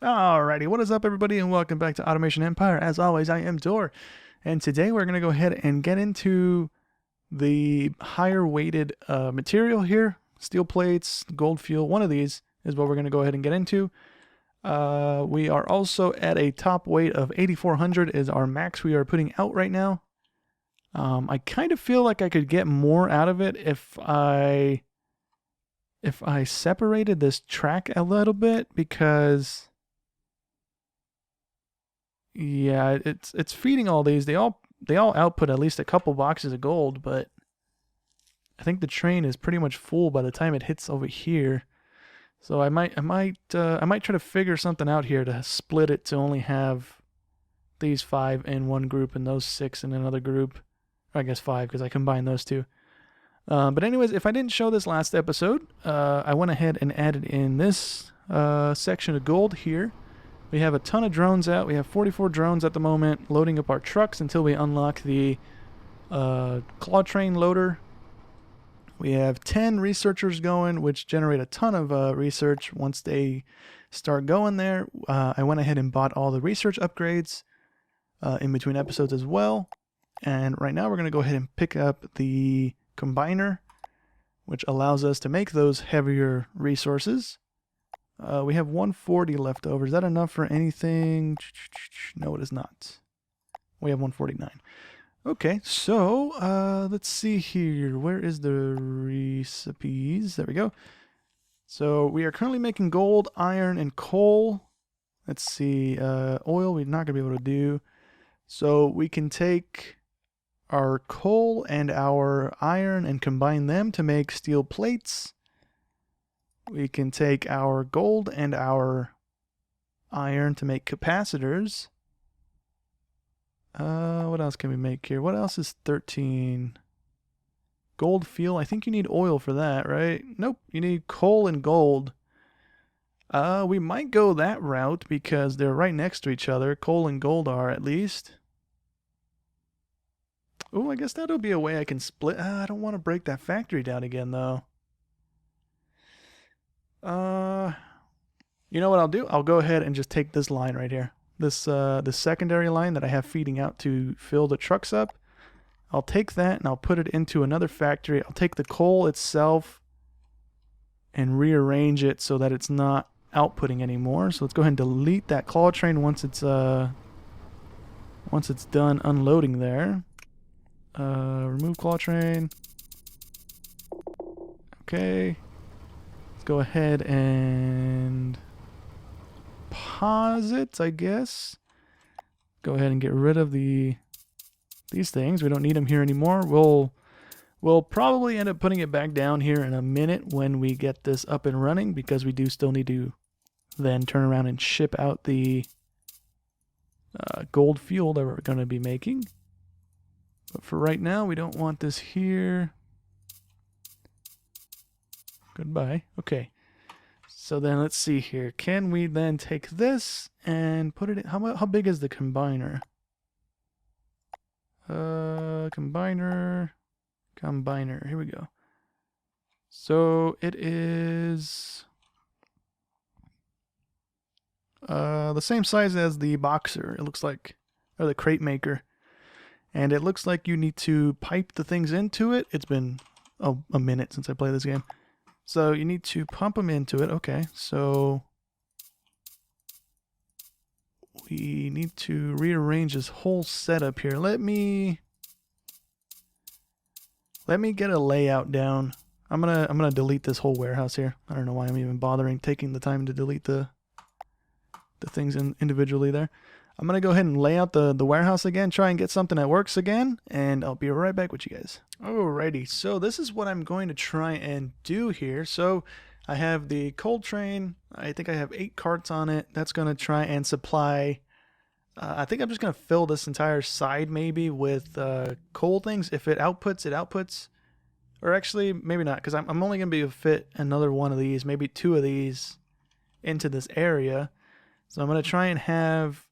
Alrighty, what is up everybody and welcome back to Automation Empire. As always, I am Dor, and today we're going to go ahead and get into the higher weighted material here. Steel plates, gold fuel, one of these is what we're going to go ahead and get into. We are also at a top weight of 8,400 is our max we are putting out right now. I kind of feel like I could get more out of it if I separated this track a little bit, because yeah, it's feeding all these. They all output at least a couple boxes of gold, but I think the train is pretty much full by the time it hits over here. So I might try to figure something out here to split it to only have these 5 in one group and those 6 in another group. Or I guess 5 because I combined those two. But anyways, if I didn't show this last episode, I went ahead and added in this section of gold here. We have a ton of drones out. We have 44 drones at the moment loading up our trucks until we unlock the claw train loader. We have 10 researchers going, which generate a ton of research once they start going there. I went ahead and bought all the research upgrades in between episodes as well. And right now we're going to go ahead and pick up the combiner, which allows us to make those heavier resources. We have 140 left over. Is that enough for anything? No, it is not. We have 149. Okay, so let's see here. Where is the recipes? There we go. So we are currently making gold, iron, and coal. Let's see. Oil we're not going to be able to do. So we can take our coal and our iron and combine them to make steel plates. We can take our gold and our iron to make capacitors. What else can we make here? What else is 13? Gold fuel. I think you need oil for that, right? Nope. You need coal and gold. We might go that route because they're right next to each other. Coal and gold are, at least. Oh, I guess that'll be a way I can split. I don't want to break that factory down again, though. You know what I'll do? I'll go ahead and just take this line right here. This secondary line that I have feeding out to fill the trucks up. I'll take that and I'll put it into another factory. I'll take the coal itself and rearrange it so that it's not outputting anymore. So let's go ahead and delete that claw train once it's done unloading there. Remove claw train. Okay. Let's go ahead and pause it, I guess. Go ahead and get rid of these things. We don't need them here anymore. We'll probably end up putting it back down here in a minute when we get this up and running, because we do still need to then turn around and ship out the gold fuel that we're going to be making. But for right now, we don't want this here. Goodbye. Okay. So then let's see here. Can we then take this and put it in? How big is the combiner? Combiner. Here we go. So it is the same size as the boxer, it looks like, or the crate maker. And it looks like you need to pipe the things into it. It's been a minute since I played this game. So you need to pump them into it. Okay, so we need to rearrange this whole setup here. Let me get a layout down. I'm gonna delete this whole warehouse here. I don't know why I'm even bothering taking the time to delete the things individually there. I'm going to go ahead and lay out the warehouse again, try and get something that works again, and I'll be right back with you guys. Alrighty, so this is what I'm going to try and do here. So I have the coal train. I think I have 8 carts on it. That's going to try and supply. I think I'm just going to fill this entire side maybe with coal things. If it outputs, it outputs. Or actually, maybe not, because I'm only going to be able to fit another one of these, maybe 2 of these into this area. So I'm going to try and have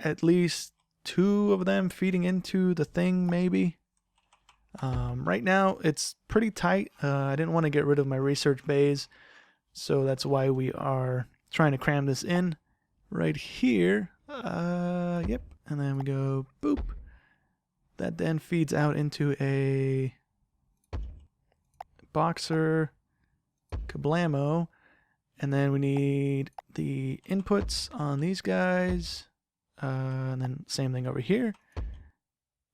at least 2 of them feeding into the thing, maybe. Right now, it's pretty tight. I didn't want to get rid of my research bays, so that's why we are trying to cram this in. right here. Yep. And then we go boop. That then feeds out into a boxer, kablamo. And then we need the inputs on these guys. And then same thing over here.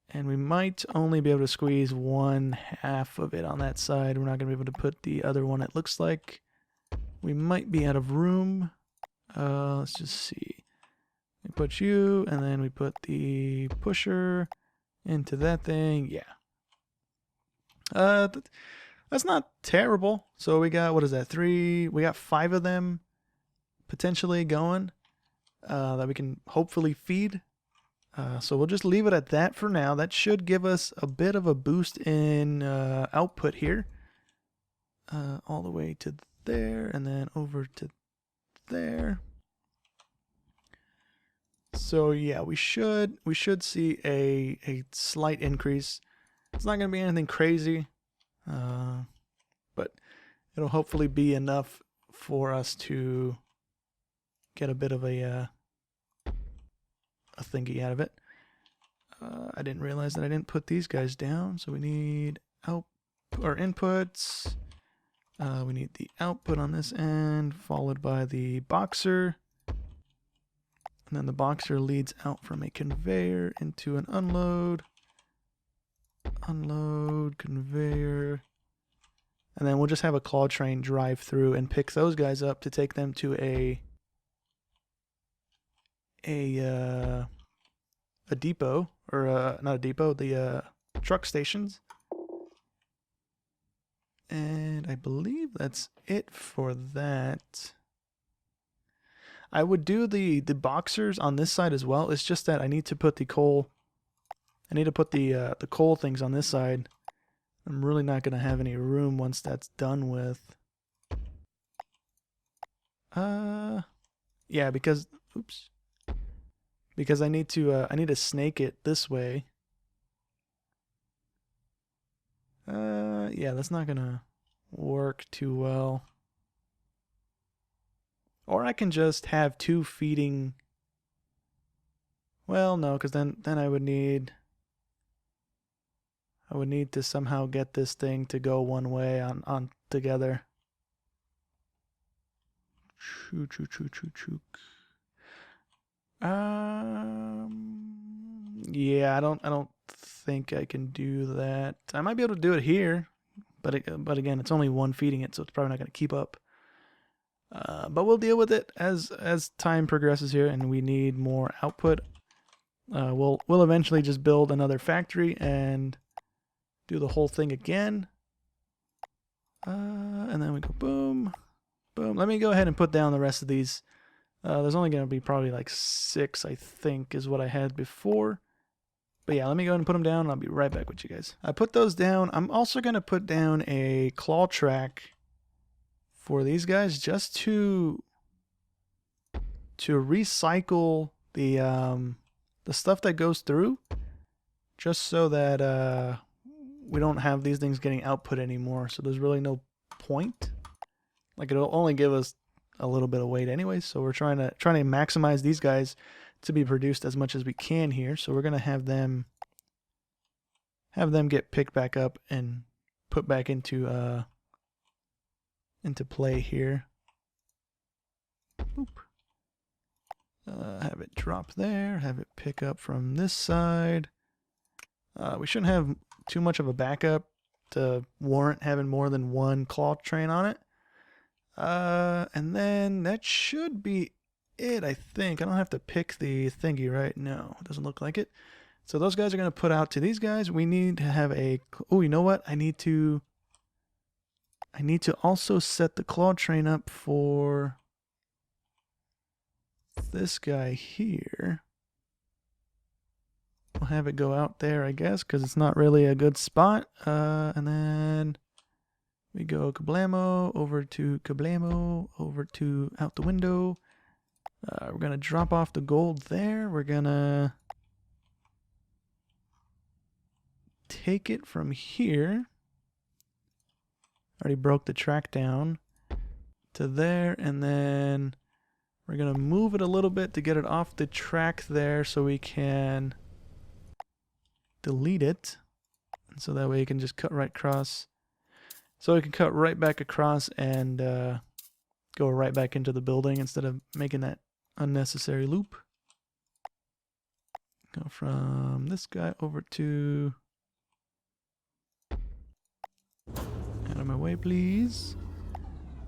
And we might only be able to squeeze 1/2 of it on that side. We're not going to be able to put the other one, it looks like. We might be out of room. Let's just see. We put you, and then we put the pusher into that thing. Yeah. That's not terrible. So we got, what is that, 3? We got 5 of them potentially going that we can hopefully feed. So we'll just leave it at that for now. That should give us a bit of a boost in output here. All the way to there and then over to there. So yeah, we should see a slight increase. It's not going to be anything crazy, but it'll hopefully be enough for us to get a bit of a thingy out of it. I didn't realize that I didn't put these guys down, so we need inputs. We need the output on this end, followed by the boxer. And then the boxer leads out from a conveyor into an unload. Unload, conveyor. And then we'll just have a claw train drive through and pick those guys up to take them to a depot, or not a depot, the truck stations. And I believe that's it for that. I would do the boxers on this side as well. It's just that I need to put the coal. I need to put the coal things on this side. I'm really not going to have any room once that's done with. Yeah, because I need to snake it this way. Yeah, that's not gonna work too well. Or I can just have 2 feeding. Well, no, because then I would need to somehow get this thing to go one way on together. Yeah, I don't think I can do that. I might be able to do it here, but again, it's only one feeding it, so it's probably not going to keep up. But we'll deal with it as time progresses here, and we need more output. We'll eventually just build another factory and do the whole thing again. And then we go boom, boom. Let me go ahead and put down the rest of these. There's only going to be probably like 6, I think, is what I had before. But yeah, let me go ahead and put them down, and I'll be right back with you guys. I put those down. I'm also going to put down a claw track for these guys just to recycle the stuff that goes through, just so that we don't have these things getting output anymore. So there's really no point. Like, it'll only give us a little bit of weight anyway, so we're trying to maximize these guys to be produced as much as we can here. So we're gonna have them get picked back up and put back into play here. Boop. Have it drop there, have it pick up from this side. We shouldn't have too much of a backup to warrant having more than one claw train on it. And then that should be it, I think. I don't have to pick the thingy, right? No, it doesn't look like it. So those guys are going to put out to these guys. We need to have a... Oh, you know what? I need to also set the claw train up for this guy here. We'll have it go out there, I guess, because it's not really a good spot. And then we go kablamo, over to out the window. We're going to drop off the gold there. We're going to take it from here. Already broke the track down to there, and then We're going to move it a little bit to get it off the track there so we can delete it. And so that way you can just cut right across. So we can cut right back across and go right back into the building instead of making that unnecessary loop. Go from this guy over to... Out of my way, please.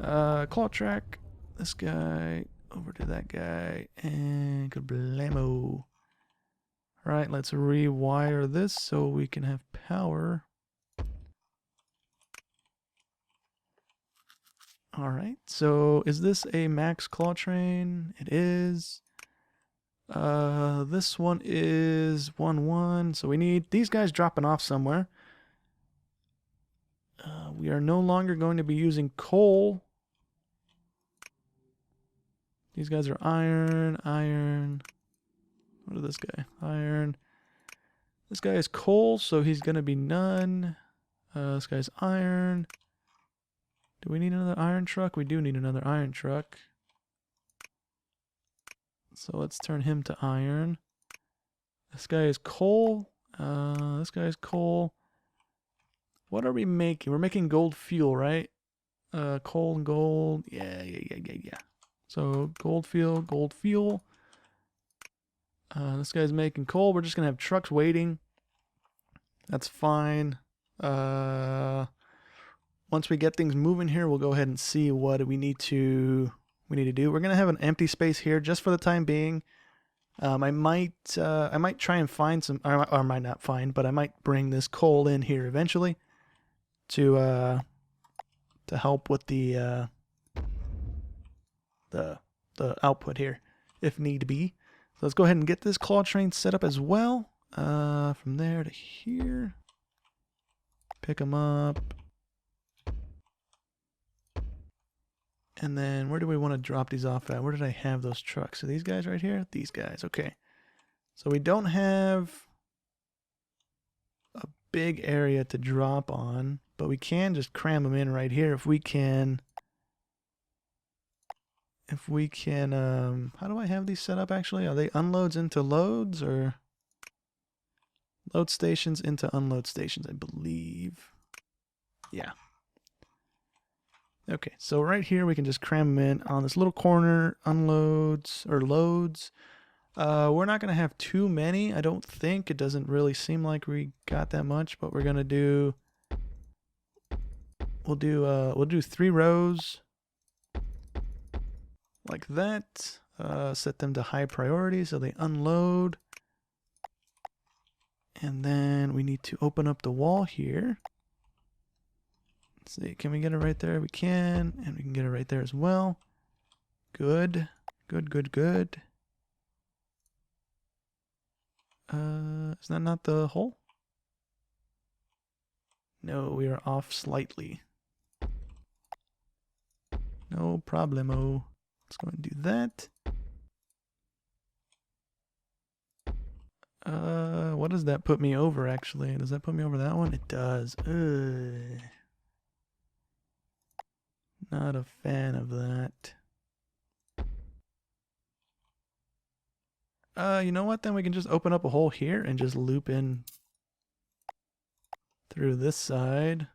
Claw track. This guy over to that guy. And kablamo. Alright, let's rewire this so we can have power. Alright, so is this a max claw train? It is. This one is 1-1, so we need these guys dropping off somewhere. We are no longer going to be using coal. These guys are iron, iron. What is this guy? Iron. This guy is coal, so he's going to be none. This guy's iron. Do we need another iron truck? We do need another iron truck. So let's turn him to iron. This guy is coal. This guy is coal. What are we making? We're making gold fuel, right? Coal and gold. Yeah. So gold fuel, gold fuel. This guy's making coal. We're just going to have trucks waiting. That's fine. Once we get things moving here, we'll go ahead and see what we need to do. We're going to have an empty space here just for the time being. I might try and find some, or I might not find, but I might bring this coal in here eventually to help with the output here if need be. So let's go ahead and get this claw train set up as well. From there to here. Pick them up. And then where do we want to drop these off at? Where did I have those trucks? So these guys right here? These guys, okay. So we don't have a big area to drop on, but we can just cram them in right here if we can. How do I have these set up actually? Are they unloads into loads or load stations into unload stations, I believe. Yeah. Okay, so right here we can just cram them in on this little corner, unloads or loads. We're not going to have too many, I don't think. It doesn't really seem like we got that much, but we're going to do, we'll do 3 rows like that. Set them to high priority so they unload. And then we need to open up the wall here. Let's see, can we get it right there? We can, and we can get it right there as well. Good. Good. Is that not the hole? No, we are off slightly. No problemo. Let's go and do that. What does that put me over actually? Does that put me over that one? It does. Not a fan of that. You know what? Then we can just open up a hole here and just loop in through this side.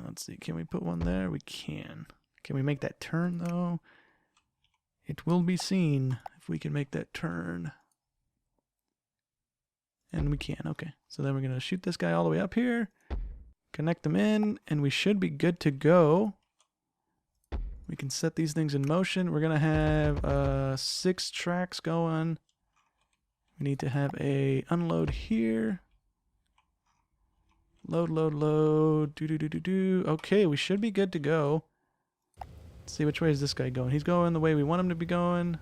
Let's see. Can we put one there? We can. Can we make that turn though? It will be seen if we can make that turn. And we can. Okay. So then we're going to shoot this guy all the way up here. Connect them in, and we should be good to go. We can set these things in motion. We're going to have 6 tracks going. We need to have a unload here. Load. Do. Okay, we should be good to go. Let's see, which way is this guy going? He's going the way we want him to be going.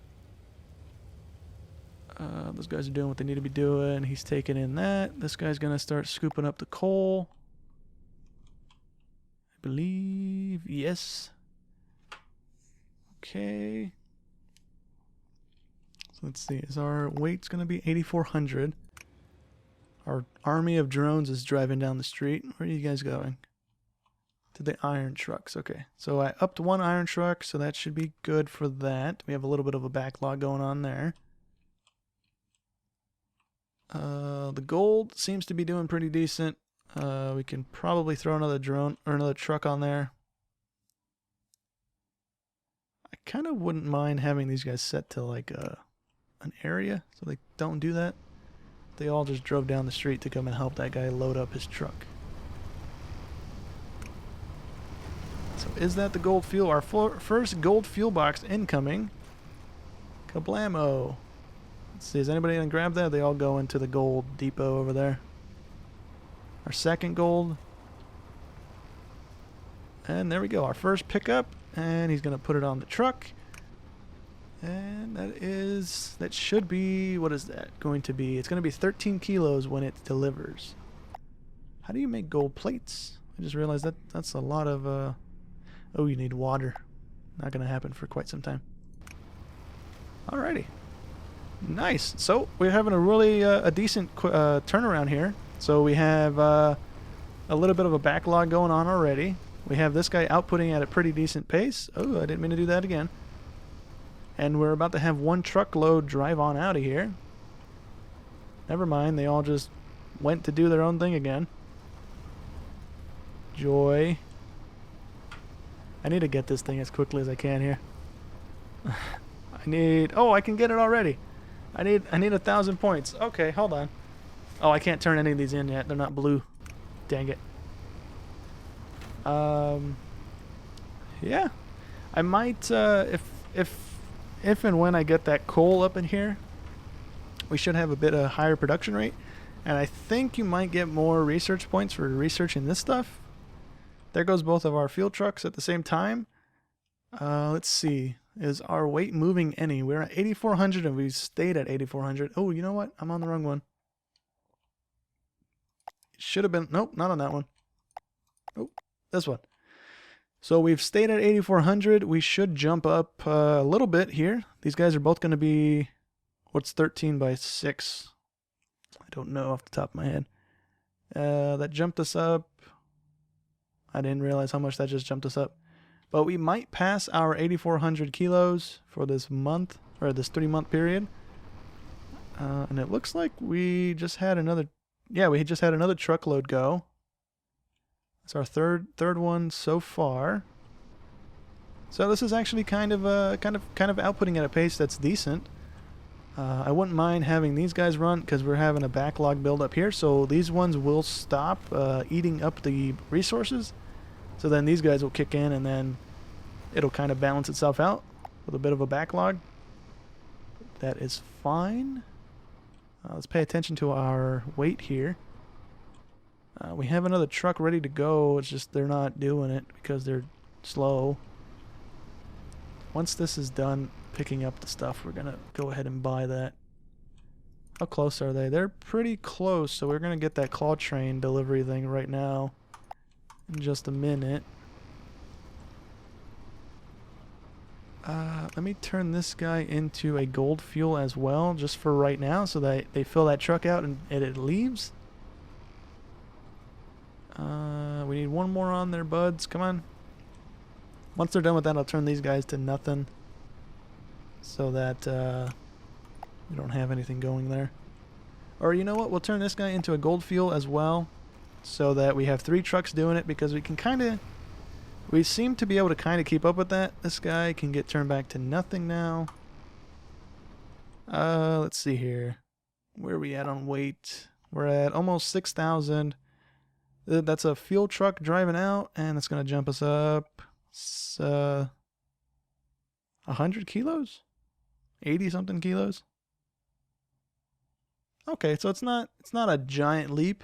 Those guys are doing what they need to be doing. He's taking in that. This guy's going to start scooping up the coal. I believe. Yes. Okay. So let's see. Is our weight's going to be 8,400? Our army of drones is driving down the street. Where are you guys going? to the iron trucks. Okay, so I upped one iron truck, so that should be good for that. We have a little bit of a backlog going on there. The gold seems to be doing pretty decent. We can probably throw another drone or another truck on there. I kind of wouldn't mind having these guys set to like an area so they don't do that. They all just drove down the street to come and help that guy load up his truck. So is that the gold fuel? Our first gold fuel box incoming. Kablamo. Let's see, is anybody gonna grab that? They all go into the gold depot over there. Our second gold. And there we go, our first pickup. And he's gonna put it on the truck. And that should be, what is that going to be? It's gonna be 13 kilos when it delivers. How do you make gold plates? I just realized that that's a lot of, oh, you need water. Not gonna happen for quite some time. Alrighty. Nice. So we're having a really a decent turnaround here. So we have a little bit of a backlog going on already. We have this guy outputting at a pretty decent pace. Oh, I didn't mean to do that again. And we're about to have one truckload drive on out of here. Never mind, they all just went to do their own thing again. Joy. I need to get this thing as quickly as I can here. I need... Oh, I can get it already. I need 1,000 points. Okay, hold on. Oh, I can't turn any of these in yet. They're not blue. Dang it. Yeah. I might, if and when I get that coal up in here, we should have a bit of higher production rate. And I think you might get more research points for researching this stuff. There goes both of our fuel trucks at the same time. Let's see. Is our weight moving any? We're at 8,400 and we stayed at 8,400. Oh, you know what? I'm on the wrong one. It should have been... Nope, not on that one. Nope, this one. So we've stayed at 8,400. We should jump up a little bit here. These guys are both going to be... What's 13 by 6? I don't know off the top of my head. That jumped us up. I didn't realize how much that just jumped us up. But we might pass our 8,400 kilos for this month, or this 3-month period. And it looks like we just had another... Yeah, we just had another truckload go. It's our third one so far. So this is actually kind of outputting at a pace that's decent. I wouldn't mind having these guys run because we're having a backlog build up here. So these ones will stop eating up the resources. So then these guys will kick in and then it'll kind of balance itself out with a bit of a backlog. That is fine. Let's pay attention to our weight here. We have another truck ready to go. It's just they're not doing it because they're slow. Once this is done picking up the stuff, we're going to go ahead and buy that. How close are they? They're pretty close, so we're going to get that claw train delivery thing right now. In just a minute. Let me turn this guy into a gold fuel as well, just for right now, so that they fill that truck out and it leaves. We need one more on there, buds. Come on. Once they're done with that, I'll turn these guys to nothing, so that we don't have anything going there. Or you know what? We'll turn this guy into a gold fuel as well, so that we have 3 trucks doing it, because we can kind of... We seem to be able to kind of keep up with that. This guy can get turned back to nothing now. Let's see here. Where are we at on weight? We're at almost 6,000. That's a fuel truck driving out, and it's going to jump us up 100 kilos? 80-something kilos? Okay, so it's not a giant leap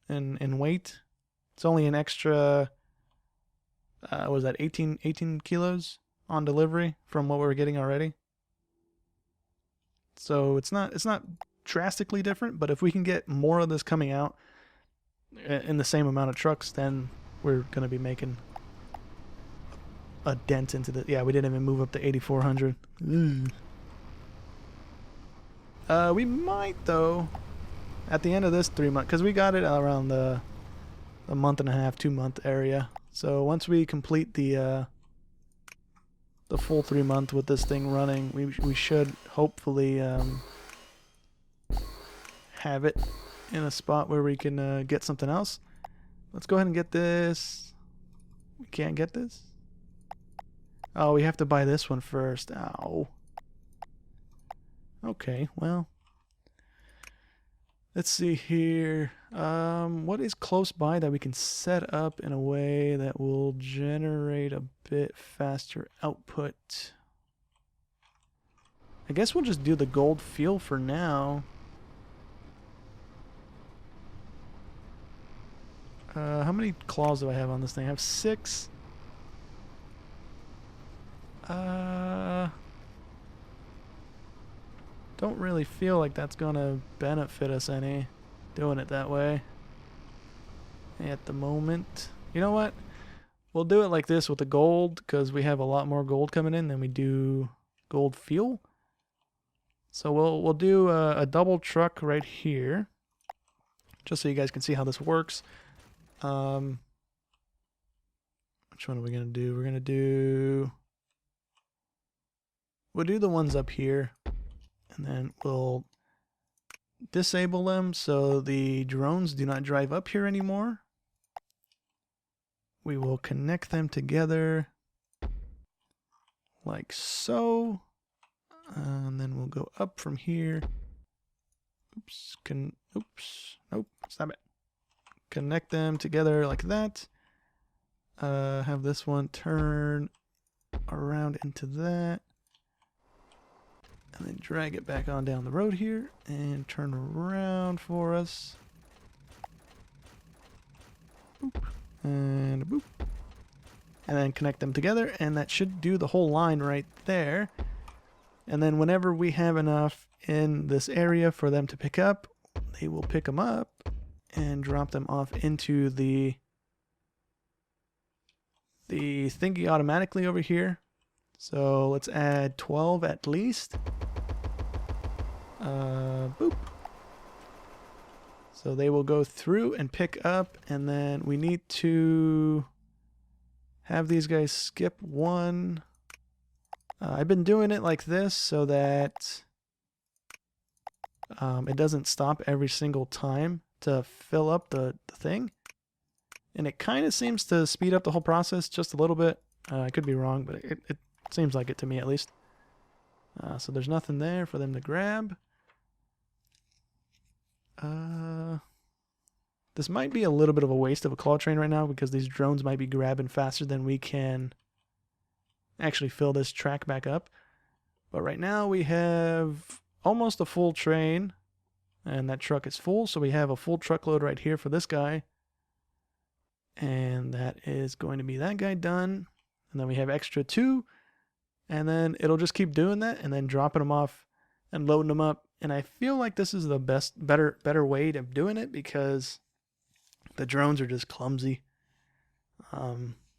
in weight. It's only an extra... what was that, 18 kilos on delivery from what we were getting already. So it's not drastically different, but if we can get more of this coming out in the same amount of trucks, then we're going to be making a dent into the... Yeah, we didn't even move up to 8,400. We might, though, at the end of this 3 month, because we got it around the month and a half, 2 month area. So once we complete the full 3 month with this thing running, we should hopefully have it in a spot where we can get something else. Let's go ahead and get this. We can't get this? Oh, we have to buy this one first. Ow. Okay, well. Let's see here. What is close by that we can set up in a way that will generate a bit faster output? I guess we'll just do the gold field for now. How many claws do I have on this thing? I have 6. Don't really feel like that's gonna benefit us any, doing it that way at the moment. You know what? We'll do it like this with the gold, because we have a lot more gold coming in than we do gold fuel. So we'll do a double truck right here, just so you guys can see how this works. Which one are we gonna do? We'll do the ones up here, and then we'll disable them so the drones do not drive up here anymore. We will connect them together like so, and then we'll go up from here. Nope, stop it. Connect them together like that. Have this one turn around into that. And then drag it back on down the road here and turn around for us. Boop. And boop. And then connect them together, and that should do the whole line right there. And then whenever we have enough in this area for them to pick up, they will pick them up and drop them off into the thingy automatically over here. So let's add 12 at least. Boop. So they will go through and pick up, and then we need to have these guys skip one. I've been doing it like this so that it doesn't stop every single time to fill up the thing. And it kind of seems to speed up the whole process just a little bit. I could be wrong, but it seems like it to me at least. So there's nothing there for them to grab. This might be a little bit of a waste of a claw train right now, because these drones might be grabbing faster than we can actually fill this track back up. But right now we have almost a full train, and that truck is full, so we have a full truckload right here for this guy. And that is going to be that guy done. And then we have extra 2, and then it'll just keep doing that and then dropping them off and loading them up. And I feel like this is the better way of doing it, because the drones are just clumsy.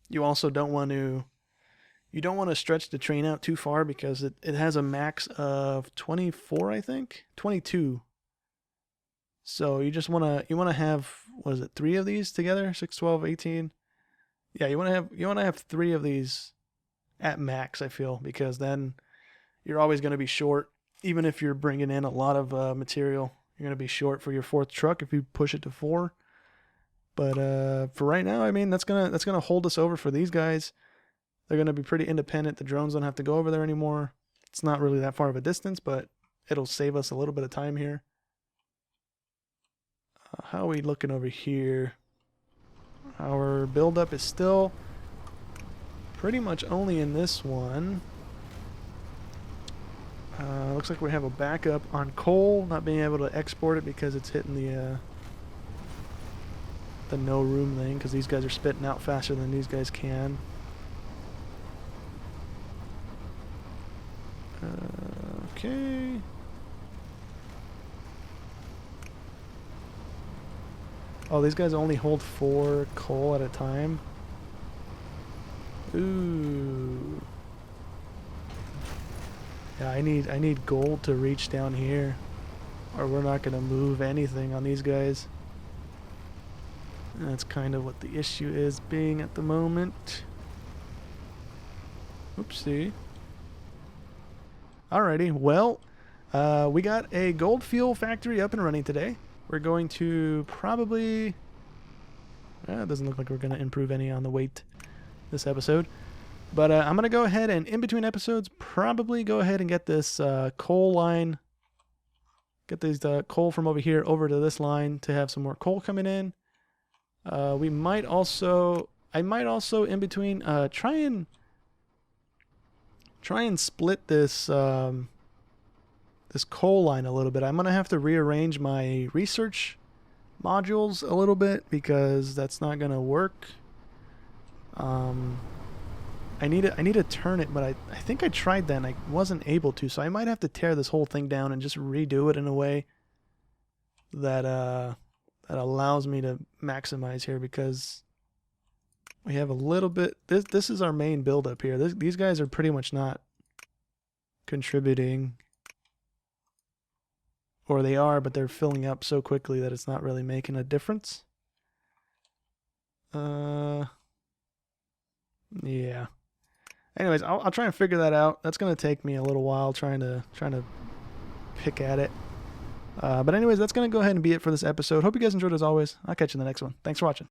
You also don't want to stretch the train out too far, because it has a max of 24, I think, 22. So you want to have, what is it, 3 of these together? 6, 12, 18. Yeah, you want to have 3 of these at max, I feel, because then you're always going to be short. Even if you're bringing in a lot of material, you're going to be short for your 4th truck if you push it to 4. But for right now, I mean, that's gonna hold us over for these guys. They're gonna be pretty independent. The drones don't have to go over there anymore. It's not really that far of a distance, but it'll save us a little bit of time here. How are we looking over here? Our buildup is still pretty much only in this one. Looks like we have a backup on coal, not being able to export it because it's hitting the no room thing, because these guys are spitting out faster than these guys can. Okay. Oh, these guys only hold 4 coal at a time. Ooh. Yeah, I need gold to reach down here, or we're not gonna move anything on these guys. That's kind of what the issue is being at the moment. Oopsie. Alrighty, well, we got a gold fuel factory up and running today. We're going to probably... it doesn't look like we're going to improve any on the weight this episode. But I'm going to go ahead and in between episodes probably go ahead and get this coal line. Get these coal from over here over to this line to have some more coal coming in. We might also... I might also in between try and split this this coal line a little bit. I'm gonna have to rearrange my research modules a little bit because that's not gonna work. I need to turn it, but I think I tried that and I wasn't able to, so I might have to tear this whole thing down and just redo it in a way that that allows me to maximize here, because we have a little bit... This is our main build up here. These guys are pretty much not contributing. Or they are, but they're filling up so quickly that it's not really making a difference. Yeah. Anyways, I'll try and figure that out. That's gonna take me a little while trying to pick at it. But anyways, that's gonna go ahead and be it for this episode. Hope you guys enjoyed as always. I'll catch you in the next one. Thanks for watching.